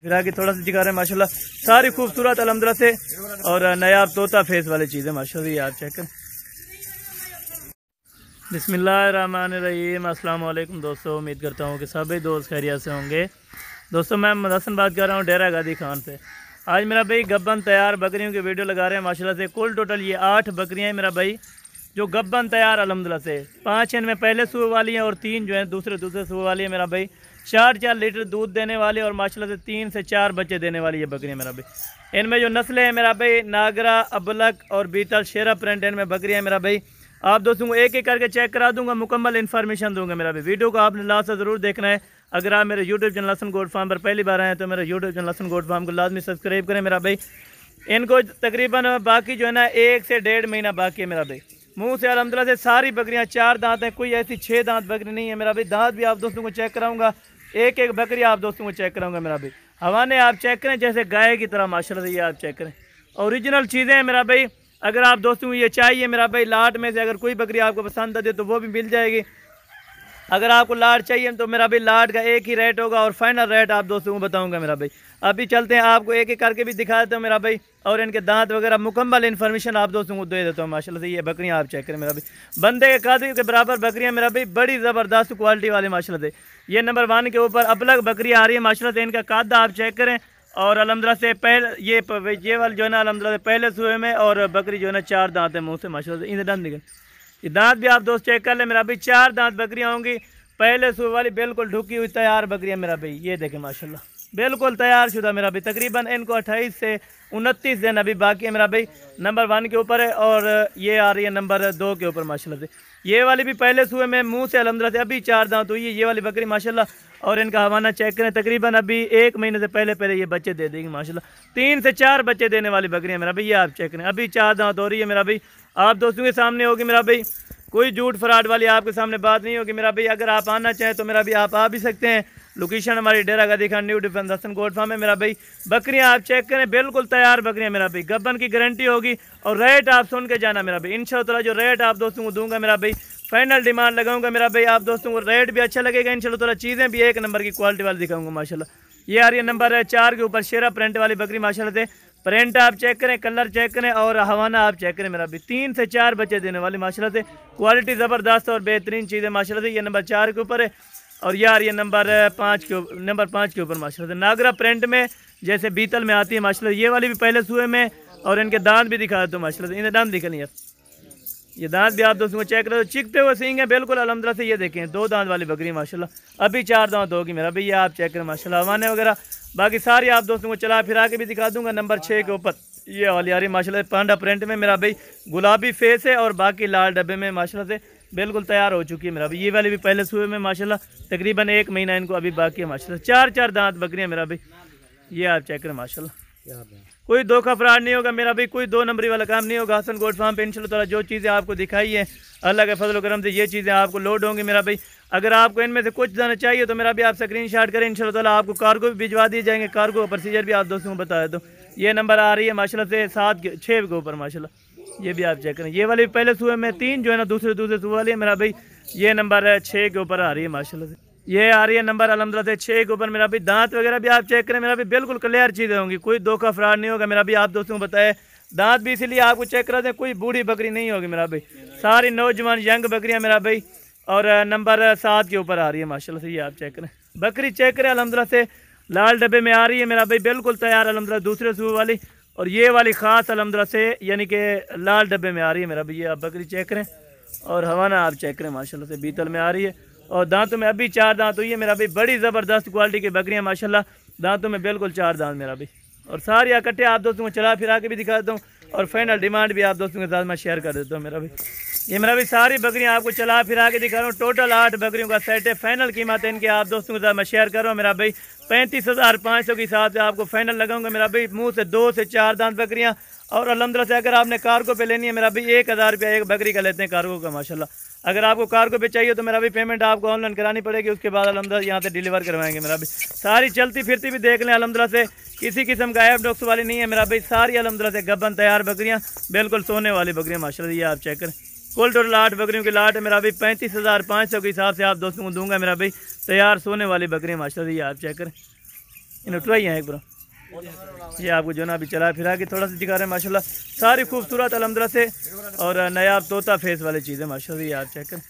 फिरा के थोड़ा सा दिखा रहे हैं माशाल्लाह, सारी खूबसूरत अल्हम्दुलिल्लाह से और नायाब तोता फेस वाली चीज़ें माशाल्लाह। ये आप चेक करें। बिस्मिल्लाहिर्रहमानिर्रहीम। अस्सलाम वालेकुम दोस्तों, उम्मीद करता हूँ कि सभी दोस्त खैरियत से होंगे। दोस्तों मैं मोहम्मद हसन बात कर रहा हूँ डेरा गादी खान से। आज मेरा भाई गब्बन तैयार बकरियों की वीडियो लगा रहे हैं माशाल्लाह से। कुल टोटल ये 8 बकरियाँ हैं मेरा भाई जो गब्बन तैयार अल्हम्दुलिल्लाह से। 5 इनमें पहले सूबे वाली हैं और 3 जो हैं दूसरे सूबे वाली है मेरा भाई। 4 लीटर दूध देने वाली और माशाल्लाह से 3 से 4 बच्चे देने वाली ये बकरियाँ मेरा भाई। इनमें जो नस्लें हैं मेरा भाई नागरा, अबलक और बीतल, शेरा प्रिंट इनमें बकरियाँ मेरा भाई। आप दोस्तों को एक एक करके चेक करा दूंगा, मुकम्मल इन्फॉर्मेशन दूंगा मेरा भाई। वीडियो को आपने लास्ट से ज़रूर देखना है। अगर आप मेरे YouTube channel Hasan goat farm पर पहली बार आए तो मेरा YouTube channel Hasan goat farm को लाजमी सब्सक्राइब करें मेरा भाई। इनको तकरीबन बाकी जो है ना 1 से 1.5 महीना बाकी है मेरा भाई। मुंह से अल्हम्दुलिल्लाह से सारी बकरियां 4 दांत हैं, कोई ऐसी 6 दांत बकरी नहीं है मेरा भाई। दांत भी आप दोस्तों को चेक कराऊंगा, एक एक बकरी आप दोस्तों को चेक कराऊंगा मेरा भाई। हवाने आप चेक करें जैसे गाय की तरह माशाल्लाह से, ये आप चेक करें ओरिजिनल चीज़ें हैं मेरा भाई। अगर आप दोस्तों को ये चाहिए मेरा भाई, लाट में से अगर कोई बकरी आपको पसंद आती है तो वो भी मिल जाएगी। अगर आपको लाट चाहिए तो मेरा भाई लाट का एक ही रेट होगा और फाइनल रेट आप दोस्तों को बताऊंगा मेरा भाई। अभी चलते हैं, आपको एक एक करके भी दिखा देता हूँ मेरा भाई और इनके दांत वगैरह मुकम्मल इन्फॉर्मेशन आप दोस्तों को दे देता हूँ माशाल्लाह से। ये बकरियाँ आप चेक करें मेरा भाई, बंदे के कादिर के बराबर बकरियाँ मेरा भाई, बड़ी ज़बरदस्त क्वालिटी वाली माशाल्लाह से। ये नंबर 1 के ऊपर अबलग बकरियाँ आ रही है माशाल्लाह से। इनका कादा आप चेक करें और अल्हम्दुलिल्लाह से पहले ये वाली जो है ना अल्हम्दुलिल्लाह से पहले सूबे में, और बकरी जो है ना 4 दांत है मुँह से माशाल्लाह से। इन्हें दांत निकल, ये दांत भी आप दोस्त चेक कर ले मेरा भाई। 4 दांत बकरियाँ होंगी, पहले सूबे वाली बिल्कुल ढुकी हुई तैयार बकरियाँ मेरा भाई। ये देखें माशाल्लाह बिल्कुल तैयार शुदा मेरा भाई। तकरीबन इनको 28 से 29 दिन अभी बाकी है मेरा भाई। नंबर 1 के ऊपर है और ये आ रही है नंबर 2 के ऊपर माशाल्लाह से। ये वाली भी पहले सूबे में मुंह से अल्हम्दुलिल्लाह से अभी 4 दांत हुई है ये वाली बकरी माशाल्लाह। और इनका हवाना चेक करें, तकरीबन अभी 1 महीने से पहले ये बच्चे दे देंगे माशाल्लाह। 3 से 4 बच्चे देने वाली बकरियाँ मेरा भाई। ये आप चेक करें, अभी 4 दांत हो रही है मेरा भाई। आप दोस्तों के सामने होगी मेरा भाई, कोई झूठ फ्रॉड वाली आपके सामने बात नहीं होगी मेरा भाई। अगर आप आना चाहें तो मेरा भाई आप आ भी सकते हैं। लोकेशन हमारी डेरा गादी Khan new defence Hasan goat farm है मेरा भाई। बकरियां आप चेक करें बिल्कुल तैयार बकरियां मेरा भाई, गब्बन की गारंटी होगी। और रेट आप सुन के जाना मेरा भाई, इंशाअल्लाह जो रेट आप दोस्तों को दूंगा मेरा भाई, फाइनल डिमांड लगाऊंगा मेरा भाई। आप दोस्तों को रेट भी अच्छा लगेगा इंशाअल्लाह, चीज़ें भी एक नंबर की क्वालिटी वाली दिखाऊंगा माशाल्लाह। ये आ रही है नंबर 4 के ऊपर शेरा प्रिंट वाली बकरी माशाल्लाह से। प्रिंट आप चेक करें, कलर चेक करें और हवाना आप चेक करें मेरा भी। 3 से 4 बच्चे देने वाली माशाल्लाह से, क्वालिटी ज़बरदस्त और बेहतरीन चीज़ें माशाल्लाह से। ये नंबर 4 के ऊपर है और यार ये नंबर 5 के ऊपर माशाल्लाह से। नागरा प्रिंट में जैसे बीतल में आती है माशाल्लाह। ये वाली भी पहले सूबे में, और इनके दांत भी दिखा देता हूँ माशाल्लाह से। इन्हें दांत दिखे नहीं यार, ये दांत भी आप दोस्तों को चेक करो, चिकते हुए सींग है बिल्कुल अल्हम्दुलिल्लाह से। ये देखें 2 दांत वाली बकरी माशाल्लाह, अभी 4 दांत होगी मेरा भाई। ये आप चेक करें माशाल्लाह, हवाने वगैरह बाकी सारी आप दोस्तों को चला फिरा के भी दिखा दूंगा। नंबर 6 के ऊपर ये वाली आ रही माशाल्लाह पांडा प्रिंट में मेरा भाई, गुलाबी फेस है और बाकी लाल डब्बे में माशाल्लाह से बिल्कुल तैयार हो चुकी है मेरा भाई। ये वाली भी पहले सूबे में माशाल्लाह, तकरीबन 1 महीना इनको अभी बाकी है माशाल्लाह। 4 दांत बकरियाँ मेरा भाई। ये आप चेक करें माशाल्लाह, कोई धोखा फ्रॉड नहीं होगा मेरा भाई, कोई 2 नंबरी वाला काम नहीं होगा। हसन गोट फार्म पे इंशाल्लाह जो चीज़ें आपको दिखाई है अल्लाह के फजल करम से, ये चीज़ें आपको लोड होंगी मेरा भाई। अगर आपको इनमें से कुछ जाना चाहिए तो मेरा भी आप स्क्रीनशॉट करें, इंशाल्लाह आपको कार्गो भी भिजवा दिए जाएंगे। कार्गो का प्रोसीजर भी आप दोस्तों को बता देता हूँ। ये नंबर आ रही है माशाल्लाह से 6 के ऊपर माशाल्लाह। ये भी आप चेक करें, ये वाली पहले सूबे में 3 जो है ना दूसरे सूबे वाली है मेरा भाई। ये नंबर 6 के ऊपर आ रही है माशाल्लाह से। ये आ रही है नंबर अल्हम्दुलिल्लाह से 6 के ऊपर मेरा भाई। दांत वगैरह भी आप चेक करें मेरा भी, बिल्कुल क्लियर चीज़ें होंगी, कोई धोखा फ्रॉड नहीं होगा मेरा भी। आप दोस्तों को बताए दांत भी इसीलिए आपको चेक करा दें, कोई बूढ़ी बकरी नहीं होगी मेरा भाई, सारी नौजवान यंग बकरियाँ मेरा भाई। और नंबर 7 के ऊपर आ रही है माशाल्लाह से। ये आप चेक करें बकरी, चेक करें अल्हम्दुलिल्लाह से लाल डब्बे में आ रही है मेरा भाई, बिल्कुल तैयार अल्हम्दुलिल्लाह दूसरे सूबे वाली। और ये वाली ख़ास अल्हम्दुलिल्लाह से यानी कि लाल डब्बे में आ रही है मेरा भाई। ये आप बकरी चेक करें और हवाना आप चेक करें माशाल्लाह से, बीतल में आ रही है और दांतों में अभी 4 दांत हुई है मेरा भाई। बड़ी ज़बरदस्त क्वालिटी की बकरियाँ माशाल्लाह, दांतों में बिल्कुल 4 दांत मेरा भाई। और सारी इकट्ठे आप दोस्तों को चला फिरा के भी दिखा देता हूँ और फाइनल डिमांड भी आप दोस्तों के साथ मैं शेयर कर देता हूँ मेरा भाई। ये मेरा भी सारी बकरियाँ आपको चला फिरा के दिखा रहा हूँ। टोटल 8 बकरियों का सेट है। फाइनल कीमत है इनकी आप दोस्तों के साथ मैं शेयर कर रहा हूँ मेरा भाई। 35,500 के हिसाब से आपको फाइनल लगाऊंगा मेरा भाई। मुँह से 2 से 4 दांत बकरियाँ और अल्हम्दुलिल्लाह से अगर आपने कार्गो पे लेनी है मेरा भाई 1000 रुपया एक बकरी का लेते हैं कार्गो का माशाल्लाह। अगर आपको कार्गो पे चाहिए तो मेरा भी पेमेंट आपको ऑनलाइन करानी पड़ेगी, उसके बाद अल्हम्दुलिल्लाह यहाँ से डिलीवर करवाएंगे मेरा भी। सारी चलती फिरती भी देख लें अल्हम्दुलिल्लाह से, किसी किस्म का ऐप डॉक्स वाली नहीं है मेरा भाई। सारी अल्हम्दुलिल्लाह से गब्बन तैयार बकरियाँ, बिल्कुल सोने वाली बकरियाँ माशाल्लाह। ये आप चेक करें, कुल टोटल 8 बकरियों की लाट है मेरा भाई। 35,500 के हिसाब से आप दोस्तों को दूंगा मेरा भाई, तैयार सोने वाली बकरियाँ माशाल्लाह। ये आप चेक करें इन्हें उठवाई हैं एक बार। ये आपको जो ना अभी चला फिरा के थोड़ा सा दिखा रहे हैं माशाल्लाह, सारी खूबसूरत अलहमदुलिल्लाह से और नायाब तोता फेस वाली चीज़ें माशाल्लाह। ये आप चेक करें।